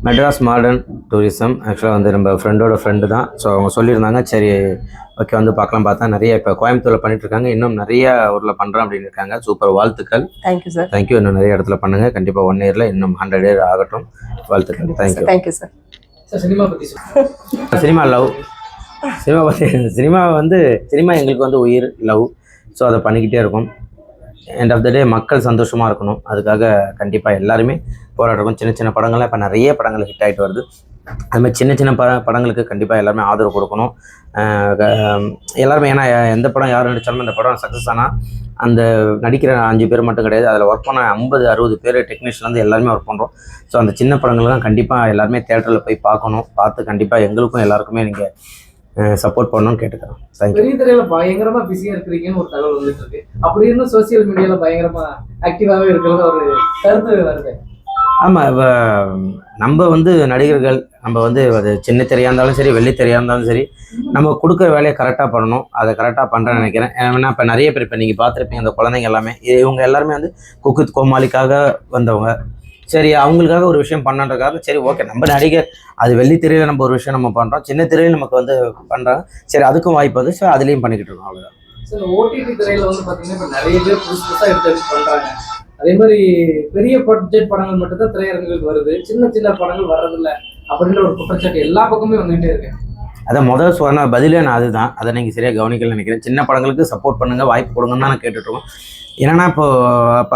Madras modern tourism. ஆக்சுவலாக வந்து நம்ம ஃப்ரெண்டோட ஃப்ரெண்டு தான். ஸோ அவங்க சொல்லியிருந்தாங்க, சரி ஓகே வந்து பார்க்கலாம். பார்த்தா நிறைய இப்போ கோயம்புத்தூரில் பண்ணிகிட்ருக்காங்க, இன்னும் நிறைய ஊரில் பண்ணுறோம் அப்படின்னு இருக்காங்க. சூப்பர், வாழ்த்துக்கள். Thank you sir. தேங்க்யூ. இன்னும் நிறைய இடத்துல பண்ணுங்கள். கண்டிப்பாக 1 இயரில் இன்னும் 100 இயர் ஆகட்டும். வாழ்த்துக்கள். தேங்க்யூ. Thank you sir. சினிமா பற்றி சினிமா லவ். சினிமா வந்து சினிமா எங்களுக்கு வந்து உயிர், லவ். ஸோ அதை பண்ணிக்கிட்டே இருக்கும். எண்ட் ஆஃப் த டே மக்கள் சந்தோஷமாக இருக்கணும். அதுக்காக கண்டிப்பாக எல்லாருமே போராட்டம். சின்ன சின்ன படங்கள்லாம் இப்போ நிறைய படங்கள் ஹிட் ஆகிட்டு வருது. அதுமாதிரி சின்ன சின்ன படங்களுக்கு கண்டிப்பாக எல்லாருமே ஆதரவு கொடுக்கணும். எல்லாருமே, ஏன்னா எந்த படம் யார் நடித்தாலும் அந்த படம் சக்ஸஸ் ஆனால் அந்த நடிக்கிற 5 பேர் மட்டும் கிடையாது, அதில் ஒர்க் பண்ண 50-60 பேர் டெக்னீஷியன்லேருந்து எல்லாருமே ஒர்க் பண்ணுறோம். ஸோ அந்த சின்ன படங்கள் தான் கண்டிப்பாக எல்லாருமே தேட்டரில் போய் பார்க்கணும். பார்த்து கண்டிப்பாக எங்களுக்கும் எல்லாருக்குமே நீங்கள் சப்போர்ட் பண்ணணும்னு கேட்டுக்கிறோம். தேங்க்யூ. பெரிய திரையில பயங்கரமா பிஸியா இருக்கிறீங்கன்னு ஒரு தகவல் வந்துட்டு இருக்கு. அப்படி இருந்தும் சோசியல் மீடியால பயங்கரமா ஆக்டிவாவே இருக்கிறது ஒரு கருத்து வருது. ஆமாம், இப்போ நம்ம வந்து நடிகர்கள், நம்ம வந்து அது சின்ன திரையாக இருந்தாலும் சரி, வெள்ளி திரையாக இருந்தாலும் சரி, நம்ம கொடுக்குற வேலையை கரெக்டாக பண்ணணும். அதை கரெக்டாக பண்ணுறேன்னு நினைக்கிறேன். ஏன்னா இப்போ நிறைய பேர், இப்போ நீங்கள் பார்த்துருப்பீங்க, அந்த குழந்தைங்க எல்லாமே, இவங்க எல்லாருமே வந்து குக்கு வித் கோமாளிக்காக வந்தவங்க. சரி, அவங்களுக்காக ஒரு விஷயம் பண்ணுறதுக்காக, சரி ஓகே நம்ம நடிகர், அது வெள்ளி திரையில் நம்ம ஒரு விஷயம் நம்ம பண்ணுறோம், சின்ன திரையில் நமக்கு வந்து பண்ணுறாங்க, சரி அதுக்கும் வாய்ப்பு வந்து, ஸோ அதுலேயும் பண்ணிக்கிட்டு இருக்கோம். அவ்வளோதான். சார், ஓடிடி திரையில வந்து பார்த்தீங்கன்னா இப்போ நிறைய பேர் புதுசாக எடுத்து பண்ணுறாங்க. அதே மாதிரி பெரிய பட்ஜெட் படங்கள் மட்டும்தான் திரையரங்குகளுக்கு வருது, சின்ன சின்ன படங்கள் வர்றதில்லை அப்படின்ற ஒரு குற்றச்சாட்டு எல்லா பக்கமே வந்துகிட்டே இருக்கு. அதை முதல் சொன்ன பதிலே நான் அதுதான். அதை நீங்கள் சரியாக கவனிக்கலன்னு நினைக்கிறேன். சின்ன படங்களுக்கு சப்போர்ட் பண்ணுங்கள், வாய்ப்பு கொடுங்கன்னு தான் நான் கேட்டுட்ருக்கோம். ஏன்னா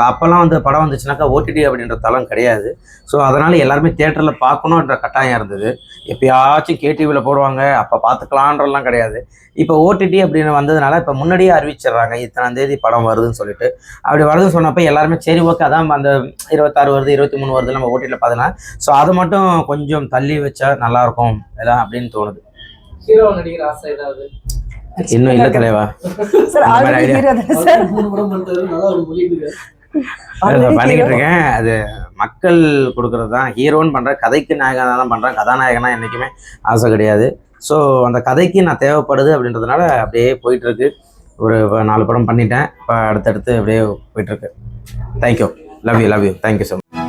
அப்போல்லாம் வந்து படம் வந்துச்சுனாக்கா ஓடிடி அப்படின்ற தளம் கிடையாது. ஸோ அதனால் எல்லாருமே தியேட்டரில் பார்க்கணுன்ற கட்டாயம் இருந்தது. எப்போயாச்சும் கேடிவியில் போடுவாங்க, அப்போ பார்த்துக்கலான்றலாம் கிடையாது. இப்போ ஓடிடி அப்படின்னு வந்ததுனால இப்போ முன்னாடியே அறிவிச்சிடுறாங்க, இத்தனாம் தேதி படம் வருதுன்னு சொல்லிட்டு. அப்படி வருதுன்னு சொன்னப்போ எல்லாருமே சரி ஓகே, அதான் அந்த 26 வருது, 23 வருது, நம்ம ஓடிடியில் பார்த்தலாம். ஸோ அதை மட்டும் கொஞ்சம் தள்ளி வச்சா நல்லாயிருக்கும் எல்லாம் அப்படின்னு தோணுது. ஹீரோ நடிகர் ஆசை ஏதாவது இன்னும் இல்லை தலைவா. பண்ணிக்கிட்டு இருக்கேன். அது மக்கள் கொடுக்கறது தான். ஹீரோன்னு பண்ணுறேன், கதைக்கு நாயகனாக தான் பண்ணுறேன். கதாநாயகனா என்றைக்குமே ஆசை கிடையாது. ஸோ அந்த கதைக்கு நான் தேவைப்படுது அப்படின்றதுனால அப்படியே போயிட்டுருக்கு. ஒரு 4 படம் பண்ணிட்டேன். இப்போ அடுத்தடுத்து அப்படியே போயிட்டுருக்கு. Thank you. Love you. Thank you so much.